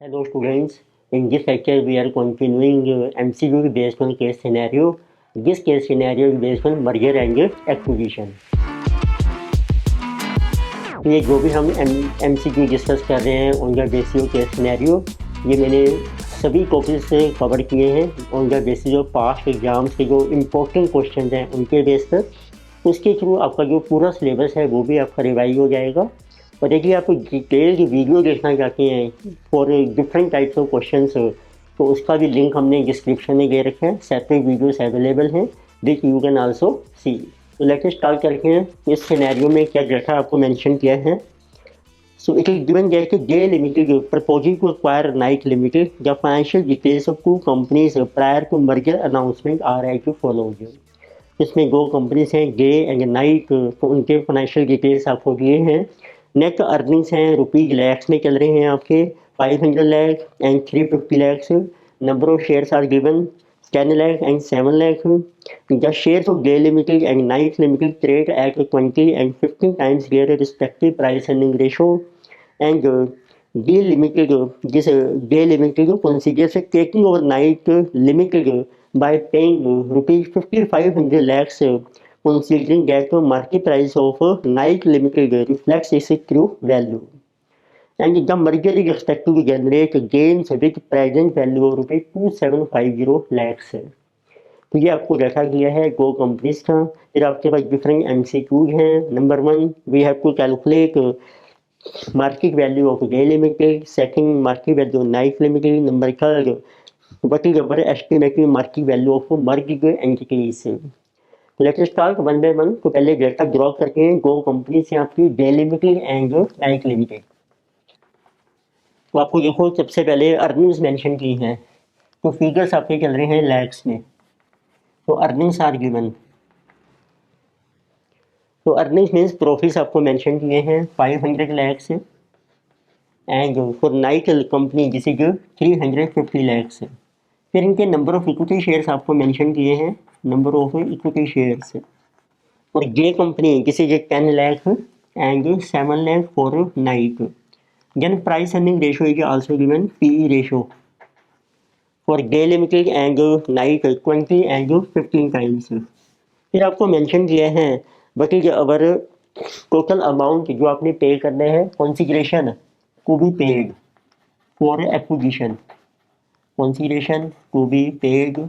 Hello students, in this lecture we are continuing MCQ based on case scenario. This case scenario is based on merger and acquisition. तो ये जो भी हम MCQ discuss कर रहे हैं on the basis of case scenario, ये मैंने सभी टॉपिक से कवर किए हैं on the basis of past exams के जो इम्पोर्टेंट क्वेश्चन हैं उनके बेस पर। उसके थ्रू आपका जो पूरा सिलेबस है वो भी आपका रिवाइज हो जाएगा। और यदि आप डिटेल्ड वीडियो देखना चाहते हैं for different types of questions, तो उसका भी लिंक हमने डिस्क्रिप्शन में दे रखे हैं। सेपरेट वीडियोस अवेलेबल हैं विच यू कैन आल्सो सी। तो लेट अस स्टार्ट करते हैं। इस सिनेरियो में क्या डाटा आपको मेंशन किया है। So it is given that J limited proposing to acquire Naik limited, the financial details of two companies prior to merger announcement are as follows. इसमें दो कंपनीज हैं जे एंड नाइक, तो उनके फाइनेंशियल डिटेल्स आपको दिए हैं। नेट अर्निंग्स हैं रुपीज लैक्स में चल रहे हैं आपके 500 lakh and 350 lakhs. Number of shares are given 10 lakh and 7 lakh. The shares of Gay Limited and Knight Limited trade at 20 and 15 times their respective price earning ratio, and Gay Limited, this Gay Limited considers taking over Knight Limited by paying rupees 5500 lakhs, considering that the market price of Knight Limited reflects its true value. And the merger is expected to generate gains with present value of रुपये 2750 lakhs है। तो ये आपको रखा गया है दो companies का। फिर आपके पास डिफरेंट MCQs हैं। Number 1 we have to calculate market value of J limited, second market value of Knight limited, number third what is our estimated market value of merged entities. तो let's start one by one. तो पहले data draw करते हैं। दो companies हैं आपकी जे limited and night limited. तो आपको देखो सबसे पहले अर्निंग्स मेंशन की हैं, तो फिगर्स आपके चल रहे हैं लैक्स में। तो अर्निंग्स आर गिवन, तो अर्निंग्स मीन्स प्रॉफिट्स आपको मेंशन किए हैं 500 lakhs and for Knight company this is 350 lakhs. फिर इनके नंबर ऑफ इक्विटी शेयर्स आपको मेंशन किए हैं, नंबर ऑफ इक्विटी शेयर्स। और J company this is 10 lakh and 7 lakh for Knight. Then price earning ratio is also given, PE ratio for Day Limited and Night 20 and 15 times। फिर आपको mention किया है what is our total amount जो आपने pay करना है, consideration to be paid for acquisition, consideration to be paid.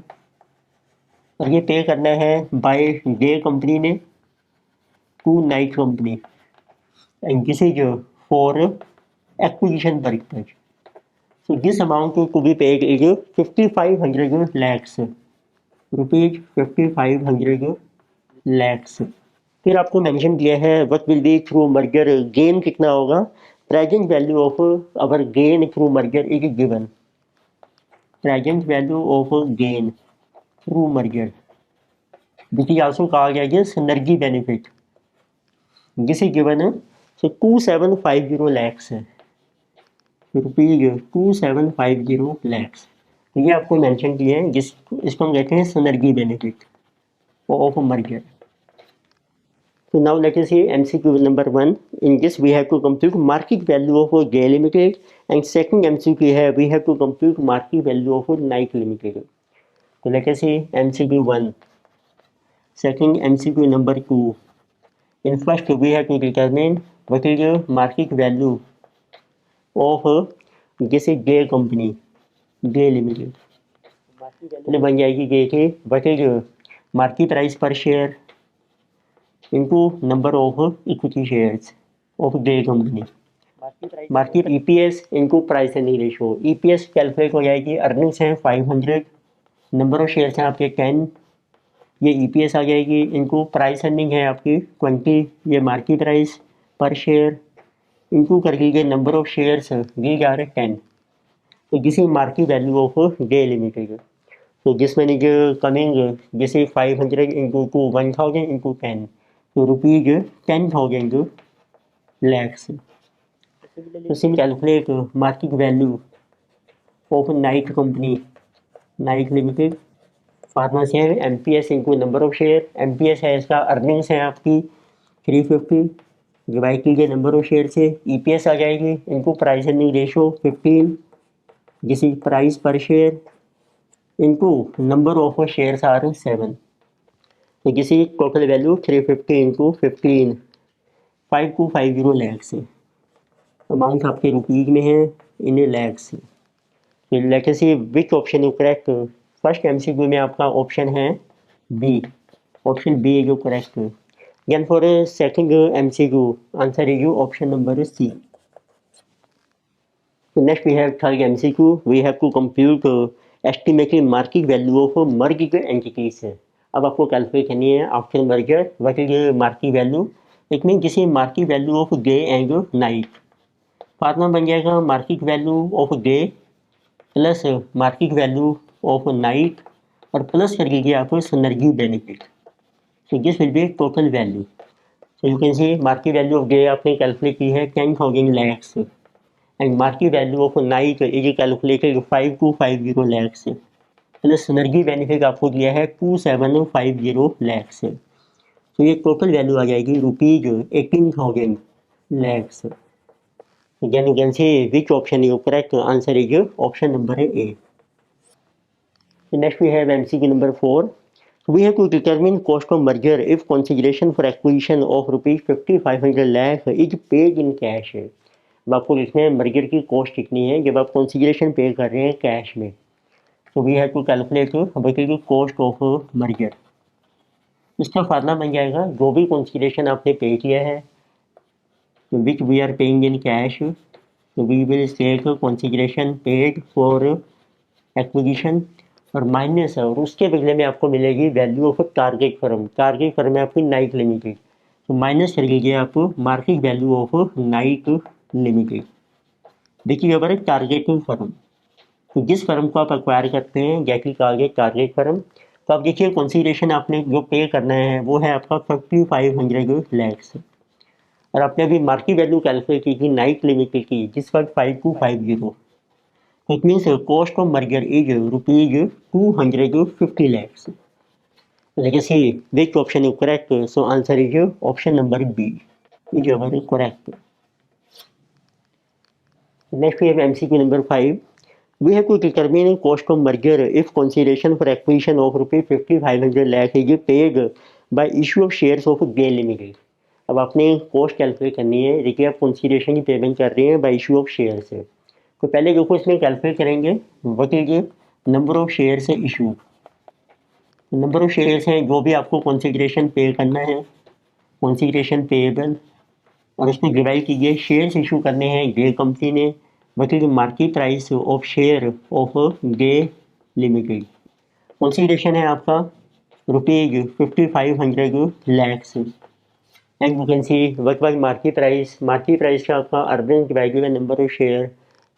और ये पे करना है बाय डे कंपनी ने to Knight company and this is for acquisition purpose. So this amount to be paid is 5500 lakhs, rupees 5500 lakhs। फिर आपको mention किया है what will be through merger gain कितना होगा। Present value of our gain through merger is given, present value of gain through merger this is also कहा गया है synergy benefit, this is given. So 2750 lakhs है, rupees 2750 lakhs. तो ये आपको mention किए हैं जिस इसको हम कहते हैं synergy benefit of merger. So now let us see MCQ number 1. In this we have to compute market value of J Limited, and second MCQ है we have to compute market value of Nike Limited. So let us see MCQ 1. Second MCQ number 2. In first we have to determine what is the market value of जैसे जे company जे limited. तो बन जाएगी जे के what is market price पर share into number of equity shares of J company. Market EPS into price earning ratio, EPS calculate हो जाएगी। Earnings हैं 500, number of shares हैं आपके 10, ये ईपीएस आ जाएगी। इनको प्राइस अर्निंग है आपकी 20, ये मार्केट प्राइस पर शेयर इनको कर लीजिए नंबर ऑफ शेयर्स ये जा रहे 10। तो this is market value of J limited. तो दिस मैंने जो कमिंग जैसे 500 इंटू 1000 इंटू 10, तो रुपीज 10,000 लैक्स। तो SIM calculate market value of night company night limited. Pharma से है MPS into number of share, MPS है इसका, अर्निंग्स है आपकी 350 डिवाइड कीजिए नंबर ऑफ शेयर से, ईपीएस आ जाएगी इनको price earning ratio 15 This is price per share into number of shares are 7. So this is total value 350 into 15, 5250 lakhs है। Amount आपके रुपीज में है, in lakhs. Let us see which option you correct. First MCQ में आपका option है B, option B is correct. Then for a second MCQ, answer is option number C. So next we have third MCQ. We have to compute estimated market value of merged entities. अब आपको calculate करनी है after merger what is market value. It mean this is market value of day and night. Formula बन जाएगा market value of debt plus market value of night और plus कर लीजिए आप synergy benefit. So this will be total value. So you can see market value of day आपने calculate की है 10,000 lakhs and market value of night is calculated 5250 lakhs plus synergy benefit आपको दिया है 2750 lakhs। तो ये टोटल वैल्यू आ जाएगी rupees 18,000 lakhs। Again you can see which option is correct. Answer is option number A. So next we have MCQ number 4. We have to determine cost of merger if consideration for acquisition of rupees 5500 lakh is paid in cash। अब आपको लिखना है merger की cost कितनी है जब आप consideration पे कर रहे हैं कैश में। तो we have to calculate basically cost of merger. इसका फार्मूला बन जाएगा जो भी कंसिडरेशन आपने पे किया है which we are paying in cash, we will take consideration paid for acquisition और माइनस है और उसके बदले में आपको मिलेगी value of target firm. Target firm है आपकी नाइट लिमिटेड। तो माइनस कर लीजिए आप market value of Knight limited. देखिए यहाँ पर टारगेट फर्म, तो जिस फर्म को आप एक्वायर करते हैं जैसे टारगेट फर्म, तो आप देखिए कंसीडरेशन आपने जो पे करना है वो है आपका 5500 लैक्स और आपने अभी मार्केट वैल्यू कैलकुलेट की थी नाइट लिमिटेड की जिस वक्त 5250। It means cost of merger is rupees 250 lakhs. Let us see which option is correct. So answer is option number B. Is our correct. Next we have MCQ number 5. We have to determine cost of merger if consideration for acquisition of rupees 5500 lakhs is paid by issue of shares of GAIL Limited. अब आपने cost calculate करनी है। देखिए आप consideration की payment कर रहे हैं बाय इशू ऑफ शेयर से। तो पहले जो कुछ इसमें कैलकुलेट करेंगे वो कीजिए नंबर ऑफ शेयर्स है इशू। नंबर ऑफ शेयर्स हैं जो भी आपको कंसिडरेशन पे करना है कंसिडरेशन पेएबल और उसमें डिवाइड कीजिए शेयर्स इशू करने हैं गे कंपनी ने मतलब market price of share of गे लिमिटेड। कंसिडरेशन है आपका rupees 5500 lakhs and you can see what was market price का आपका earning divided by number of share.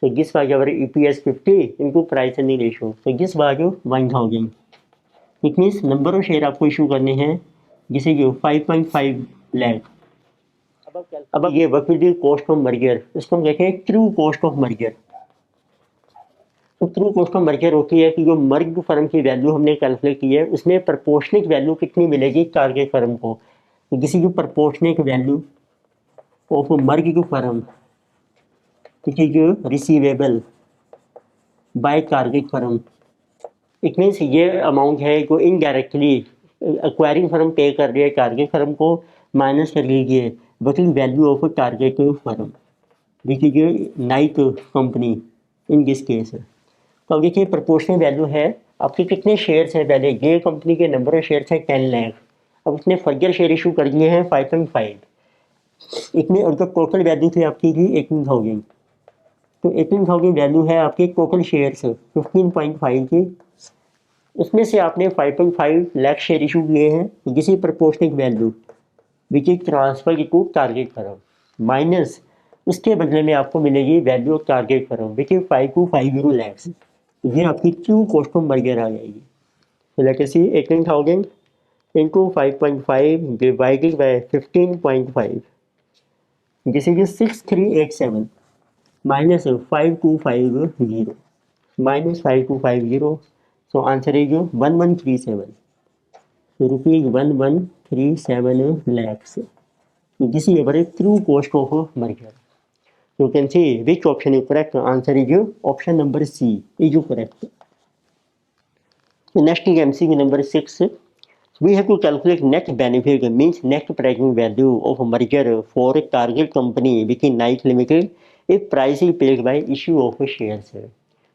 So this was our EPS 50 into price earning ratio. So this value 1000. It means number of share आपको issue करने हैं जिसे कि 5.5 लाख। अब ये work will be cost of merger, इसको हम कहते हैं ट्रू कॉस्ट ऑफ मर्जर। तो ट्रू कॉस्ट ऑफ मर्जर होती है कि जो मर्ज फर्म की वैल्यू हमने कैलकुलेट की है उसमें प्रपोर्शनेट वैल्यू कितनी मिलेगी टारगेट फर्म को। तो किसी की प्रपोर्शनेट वैल्यू ऑफ मर्ज की firm which is receivable by target firm. It means ये अमाउंट है जो इनडायरेक्टली एक्वायरिंग फर्म पे कर रही है टारगेट फर्म को माइनस कर लीजिए working value of target firm which is night company in this case. तो अब देखिए प्रपोर्शनल वैल्यू है आपके कितने शेयर्स हैं। पहले ये कंपनी के नंबर ऑफ शेयर्स हैं 10 लाख। अब उसने फर्दर शेयर इशू कर दिए हैं 5.5। इतने और जो टोटल वैल्यू थी आपकी थी 18,000। तो 18,000 वैल्यू है आपके टोटल शेयर्स 15.5 की। उसमें से आपने 5.5 लाख शेयर इशू किए हैं किसी proportional value which is transfer to target firm minus उसके बदले में आपको मिलेगी value of target firm which is 5250 lakhs. ये आपकी ट्रू कॉस्ट ऑफ मर्जर आ जाएगी। तो let us see 18,000 into 5.5 divided by 15.5 this is 6387 minus 5250 minus 5250 so answer is 1137। so rupees 1137 lakhs। this is our true cost of merger। You can see which option is correct. Answer is option number C is correct. So next is MCQ number 6. We have to calculate net benefit, means net present value of merger for a target company within Nike Limited if price is paid by issue of shares.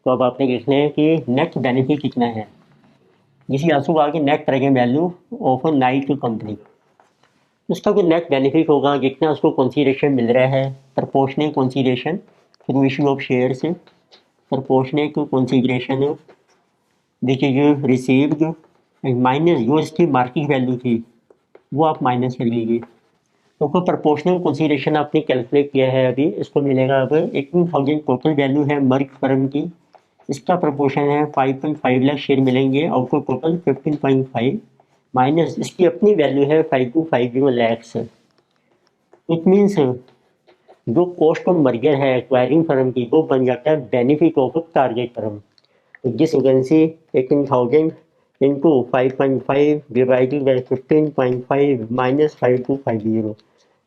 तो अब आपने देखना है कि net benefit कितना है, जिसे आंसू कहा कि net present value of night company. उसका जो नेट बेनिफिट होगा जितना उसको कंसीडरेशन मिल रहा है, proportional consideration through issue of share से, proportional consideration which is received minus जो इसकी मार्केट वैल्यू थी वो आप माइनस कर लीजिए। तो कोई प्रपोर्शनल कंसीडरेशन आपने कैलकुलेट किया है अभी, इसको मिलेगा अब 18,000 टोटल वैल्यू है मर्ज फर्म की, इसका प्रपोर्शन है 5.5 लाख शेयर मिलेंगे, आउट ऑफ टोटल 15.5 माइनस इसकी अपनी वैल्यू है 5250 लैक्स। इट मीन्स जो कॉस्ट ऑफ मर्जर है एक्वायरिंग फर्म की वो बन जाता है बेनिफिट ऑफ टारगेट फर्म। जिस vacancy 18,000 into 5.5 divided by 15.5 minus 5250,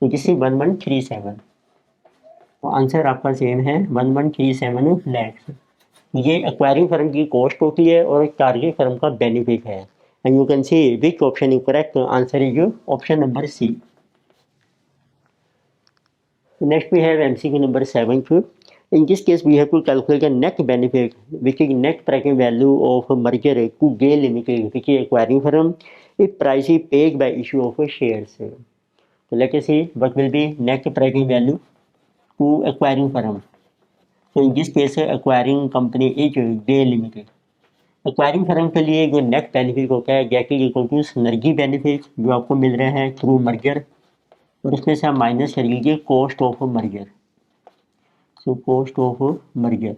तो किसी 1137। तो आंसर आपका सेम है 1137 लैक्स। ये एक्वायरिंग फर्म की कॉस्ट होती है और टारगेट फर्म का बेनिफिट है। And you can see which option is correct. Answer is option number C. Next we have MCQ number 7. In this case, we have to calculate a net benefit, which is net present value of merger to GAIL Limited, which is acquiring firm, if price is paid by issue of shares. So let us see what will be net present value to acquiring firm. So in this case, acquiring company is GAIL Limited. Acquiring firm के लिए जो net benefit होता है that is equal to synergy benefit जो आपको मिल रहा है through merger, और उसमें से आप माइनस कर लीजिए cost of merger. So cost of merger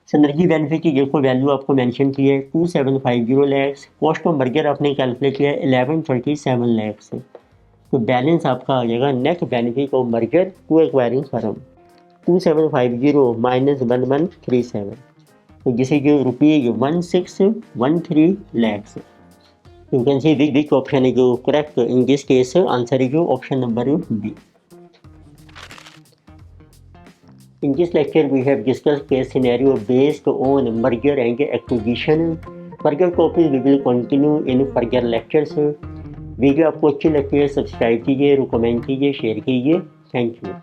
synergy benefit की देखो वैल्यू आपको मेंशन की है 2750 लैक्स, कॉस्ट ऑफ मर्जर आपने कैलकुलेट किया है 1137 लैक्स। तो बैलेंस आपका आ जाएगा net benefit of merger to acquiring firm 2750 minus 1137, तो जिसे जो rupees 1613 lakhs. You can see which option is correct. In this case, answer is option number B. In this lecture, we have discussed case scenario based on merger and acquisition. Further topics we will continue in further lectures. Video आपको अच्छी लगती है subscribe कीजिए, comment कीजिए, share कीजिए। Thank you.